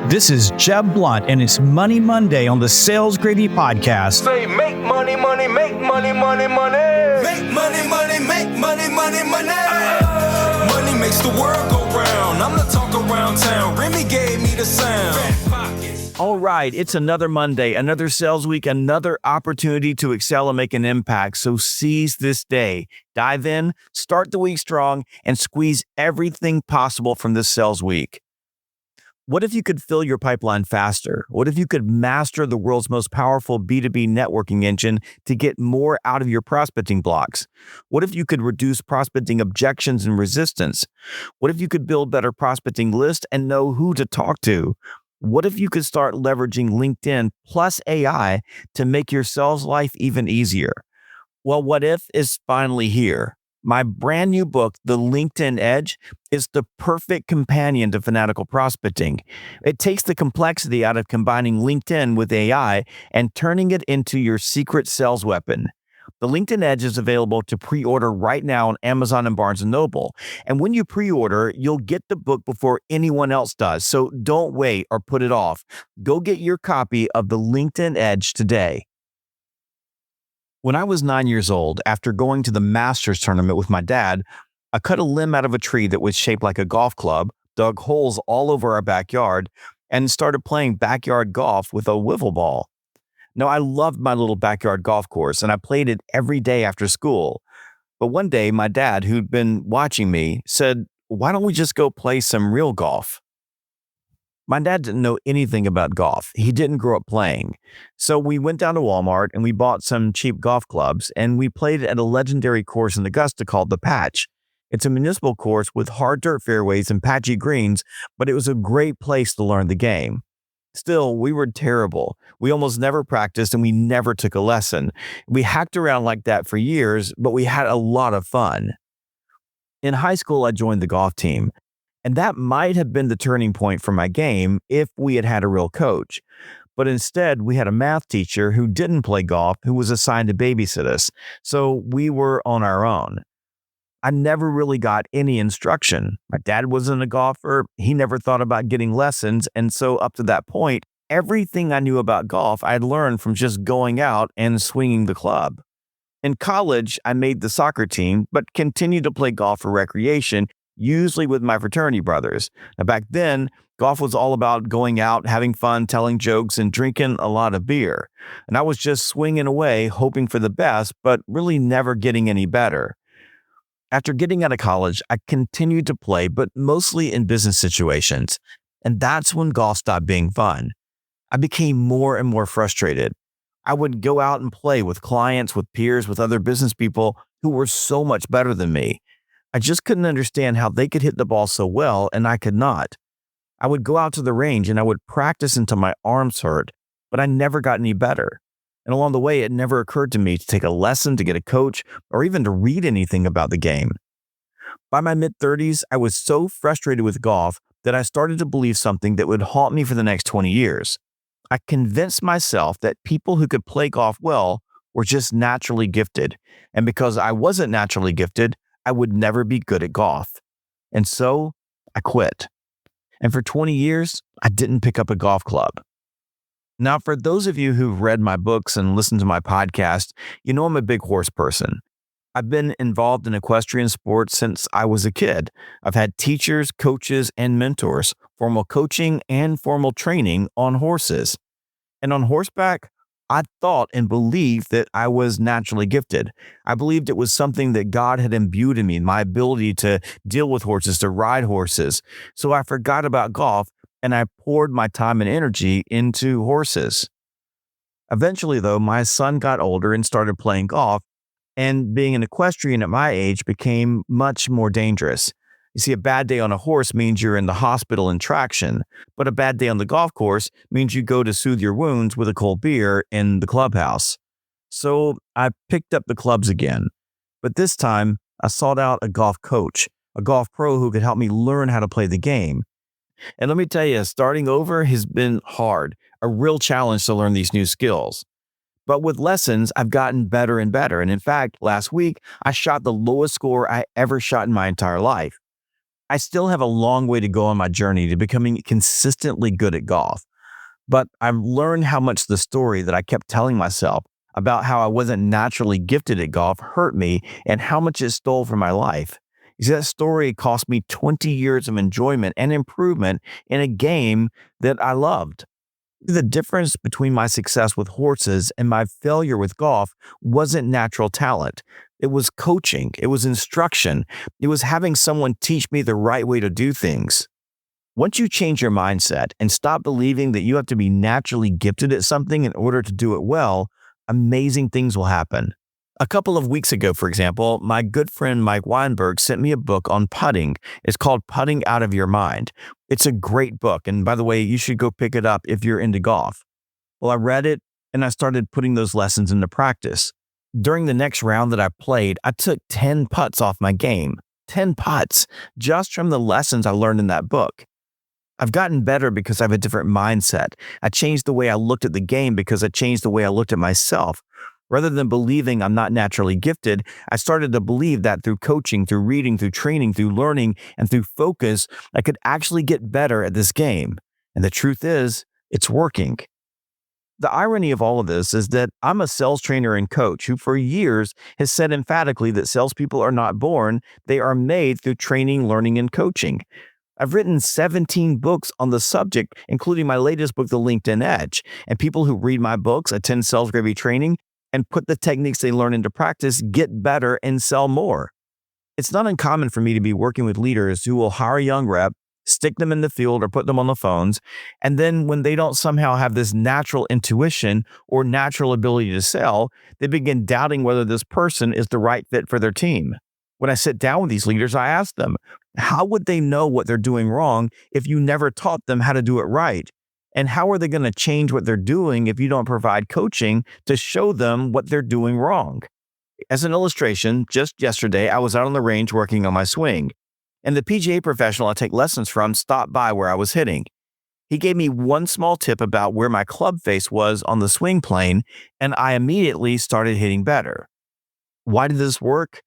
This is Jeb Blunt, and it's Money Monday on the Sales Gravy Podcast. Say make money, money, make money, money, money. Make money, money, make money, money, money. Money makes the world go round. I'm the talk around town. Remy gave me the sound. All right, it's another Monday, another sales week, another opportunity to excel and make an impact. So seize this day. Dive in, start the week strong, and squeeze everything possible from this sales week. What if you could fill your pipeline faster? What if you could master the world's most powerful B2B networking engine to get more out of your prospecting blocks? What if you could reduce prospecting objections and resistance? What if you could build better prospecting lists and know who to talk to? What if you could start leveraging LinkedIn plus AI to make your sales life even easier? Well, What If is finally here. My brand new book, The LinkedIn Edge, is the perfect companion to fanatical prospecting. It takes the complexity out of combining LinkedIn with AI and turning it into your secret sales weapon. The LinkedIn Edge is available to pre-order right now on Amazon and Barnes & Noble. And when you pre-order, you'll get the book before anyone else does. So don't wait or put it off. Go get your copy of The LinkedIn Edge today. When I was 9 years old, after going to the Masters tournament with my dad, I cut a limb out of a tree that was shaped like a golf club, dug holes all over our backyard, and started playing backyard golf with a wiffle ball. Now, I loved my little backyard golf course, and I played it every day after school. But one day, my dad, who'd been watching me, said, "Why don't we just go play some real golf?" My dad didn't know anything about golf. He didn't grow up playing. So we went down to Walmart and we bought some cheap golf clubs, and we played at a legendary course in Augusta called The Patch. It's a municipal course with hard dirt fairways and patchy greens, but it was a great place to learn the game. Still, we were terrible. We almost never practiced and we never took a lesson. We hacked around like that for years, but we had a lot of fun. In high school, I joined the golf team. And that might have been the turning point for my game if we had had a real coach. But instead, we had a math teacher who didn't play golf, who was assigned to babysit us. So we were on our own. I never really got any instruction. My dad wasn't a golfer. He never thought about getting lessons. And so up to that point, everything I knew about golf, I'd learned from just going out and swinging the club. In college, I made the soccer team, but continued to play golf for recreation, usually with my fraternity brothers. Now, back then, golf was all about going out, having fun, telling jokes, and drinking a lot of beer. And I was just swinging away, hoping for the best, but really never getting any better. After getting out of college, I continued to play, but mostly in business situations. And that's when golf stopped being fun. I became more and more frustrated. I would go out and play with clients, with peers, with other business people who were so much better than me. I just couldn't understand how they could hit the ball so well and I could not. I would go out to the range and I would practice until my arms hurt, but I never got any better. And along the way, it never occurred to me to take a lesson, to get a coach, or even to read anything about the game. By my mid-30s, I was so frustrated with golf that I started to believe something that would haunt me for the next 20 years. I convinced myself that people who could play golf well were just naturally gifted. And because I wasn't naturally gifted, I would never be good at golf. And so I quit. And for 20 years, I didn't pick up a golf club. Now, for those of you who've read my books and listened to my podcast, you know I'm a big horse person. I've been involved in equestrian sports since I was a kid. I've had teachers, coaches, and mentors, formal coaching and formal training on horses. And on horseback, I thought and believed that I was naturally gifted. I believed it was something that God had imbued in me, my ability to deal with horses, to ride horses. So I forgot about golf and I poured my time and energy into horses. Eventually, though, my son got older and started playing golf, and being an equestrian at my age became much more dangerous. You see, a bad day on a horse means you're in the hospital in traction, but a bad day on the golf course means you go to soothe your wounds with a cold beer in the clubhouse. So I picked up the clubs again, but this time I sought out a golf coach, a golf pro who could help me learn how to play the game. And let me tell you, starting over has been hard, a real challenge to learn these new skills. But with lessons, I've gotten better and better. And in fact, last week, I shot the lowest score I ever shot in my entire life. I still have a long way to go on my journey to becoming consistently good at golf, but I've learned how much the story that I kept telling myself about how I wasn't naturally gifted at golf hurt me and how much it stole from my life. You see, that story cost me 20 years of enjoyment and improvement in a game that I loved. The difference between my success with horses and my failure with golf wasn't natural talent. It was coaching, it was instruction, it was having someone teach me the right way to do things. Once you change your mindset and stop believing that you have to be naturally gifted at something in order to do it well, amazing things will happen. A couple of weeks ago, for example, my good friend Mike Weinberg sent me a book on putting. It's called Putting Out of Your Mind. It's a great book. And by the way, you should go pick it up if you're into golf. Well, I read it and I started putting those lessons into practice. During the next round that I played, I took 10 putts off my game. 10 putts just from the lessons I learned in that book. I've gotten better because I have a different mindset. I changed the way I looked at the game because I changed the way I looked at myself. Rather than believing I'm not naturally gifted, I started to believe that through coaching, through reading, through training, through learning, and through focus, I could actually get better at this game. And the truth is, it's working. The irony of all of this is that I'm a sales trainer and coach who for years has said emphatically that salespeople are not born, they are made through training, learning, and coaching. I've written 17 books on the subject, including my latest book, The LinkedIn Edge. And people who read my books, attend Sales Gravy training, and put the techniques they learn into practice, get better and sell more. It's not uncommon for me to be working with leaders who will hire a young rep, stick them in the field or put them on the phones, and then when they don't somehow have this natural intuition or natural ability to sell, they begin doubting whether this person is the right fit for their team. When I sit down with these leaders, I ask them, how would they know what they're doing wrong if you never taught them how to do it right? And how are they going to change what they're doing if you don't provide coaching to show them what they're doing wrong? As an illustration, just yesterday, I was out on the range working on my swing, and the PGA professional I take lessons from stopped by where I was hitting. He gave me one small tip about where my club face was on the swing plane, and I immediately started hitting better. Why did this work?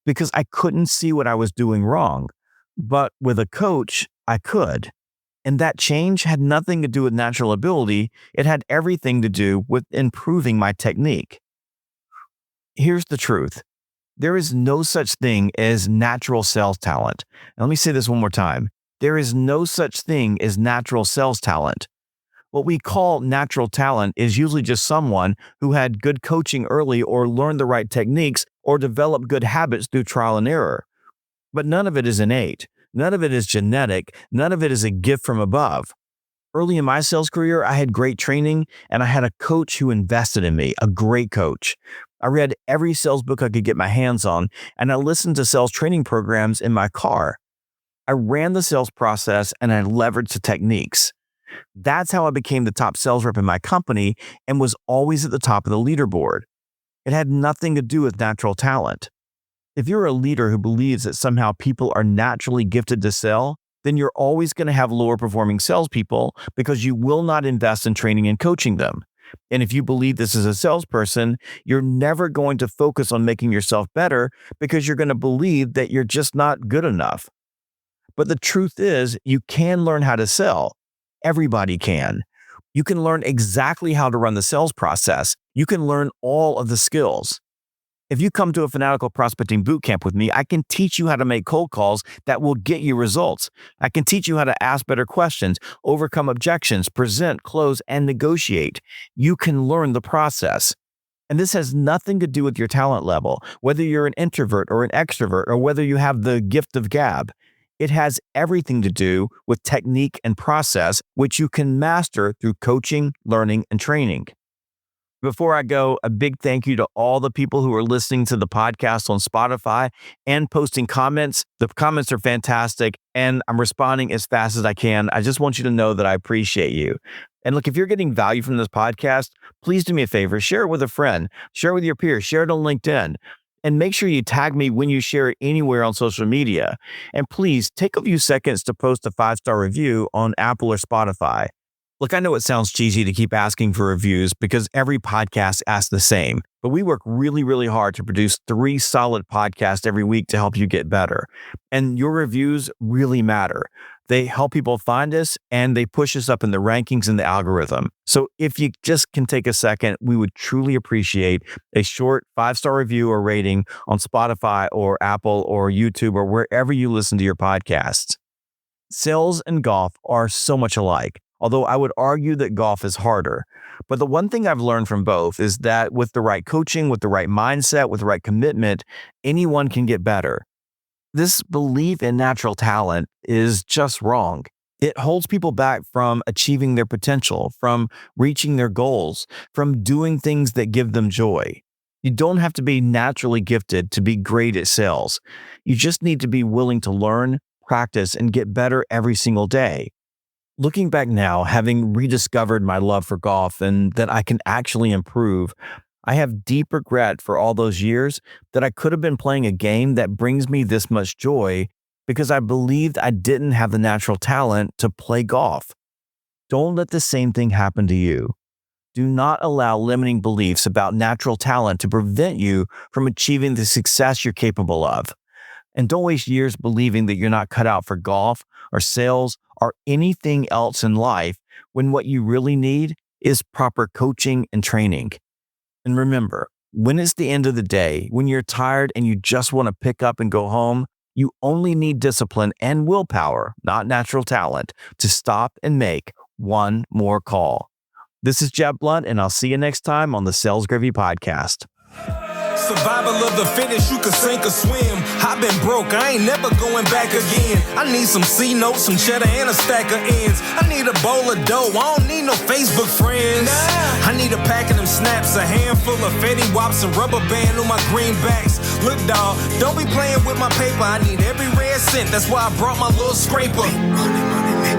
Because I couldn't see what I was doing wrong, but with a coach, I could. And that change had nothing to do with natural ability. It had everything to do with improving my technique. Here's the truth. There is no such thing as natural sales talent. Now, let me say this one more time. There is no such thing as natural sales talent. What we call natural talent is usually just someone who had good coaching early or learned the right techniques or developed good habits through trial and error. But none of it is innate. None of it is genetic. None of it is a gift from above. Early in my sales career, I had great training and I had a coach who invested in me, a great coach. I read every sales book I could get my hands on, and I listened to sales training programs in my car. I ran the sales process and I leveraged the techniques. That's how I became the top sales rep in my company and was always at the top of the leaderboard. It had nothing to do with natural talent. If you're a leader who believes that somehow people are naturally gifted to sell, then you're always going to have lower performing salespeople because you will not invest in training and coaching them. And if you believe this as a salesperson, you're never going to focus on making yourself better because you're going to believe that you're just not good enough. But the truth is, you can learn how to sell. Everybody can. You can learn exactly how to run the sales process. You can learn all of the skills. If you come to a Fanatical Prospecting Bootcamp with me, I can teach you how to make cold calls that will get you results. I can teach you how to ask better questions, overcome objections, present, close, and negotiate. You can learn the process. And this has nothing to do with your talent level, whether you're an introvert or an extrovert, or whether you have the gift of gab. It has everything to do with technique and process, which you can master through coaching, learning, and training. Before I go, a big thank you to all the people who are listening to the podcast on Spotify and posting comments. The comments are fantastic, and I'm responding as fast as I can. I just want you to know that I appreciate you. And look, if you're getting value from this podcast, please do me a favor. Share it with a friend. Share it with your peers. Share it on LinkedIn. And make sure you tag me when you share it anywhere on social media. And please take a few seconds to post a 5-star review on Apple or Spotify. Look, I know it sounds cheesy to keep asking for reviews because every podcast asks the same, but we work really, really hard to produce 3 solid podcasts every week to help you get better. And your reviews really matter. They help people find us and they push us up in the rankings and the algorithm. So if you just can take a second, we would truly appreciate a short 5-star review or rating on Spotify or Apple or YouTube or wherever you listen to your podcasts. Sales and golf are so much alike, although I would argue that golf is harder. But the one thing I've learned from both is that with the right coaching, with the right mindset, with the right commitment, anyone can get better. This belief in natural talent is just wrong. It holds people back from achieving their potential, from reaching their goals, from doing things that give them joy. You don't have to be naturally gifted to be great at sales. You just need to be willing to learn, practice, and get better every single day. Looking back now, having rediscovered my love for golf and that I can actually improve, I have deep regret for all those years that I could have been playing a game that brings me this much joy because I believed I didn't have the natural talent to play golf. Don't let the same thing happen to you. Do not allow limiting beliefs about natural talent to prevent you from achieving the success you're capable of. And don't waste years believing that you're not cut out for golf or sales or anything else in life when what you really need is proper coaching and training. And remember, when it's the end of the day, when you're tired and you just want to pick up and go home, you only need discipline and willpower, not natural talent, to stop and make one more call. This is Jeb Blunt, and I'll see you next time on the Sales Gravy Podcast. Survival of the fittest, you can sink or swim. I've been broke, I ain't never going back again. I need some C-notes, some cheddar, and a stack of ends. I need a bowl of dough, I don't need no Facebook friends. I need a pack of them snaps, a handful of Fetty Wops, and rubber band on my greenbacks. Look, dawg, don't be playing with my paper. I need every red cent, that's why I brought my little scraper. Money, money, money.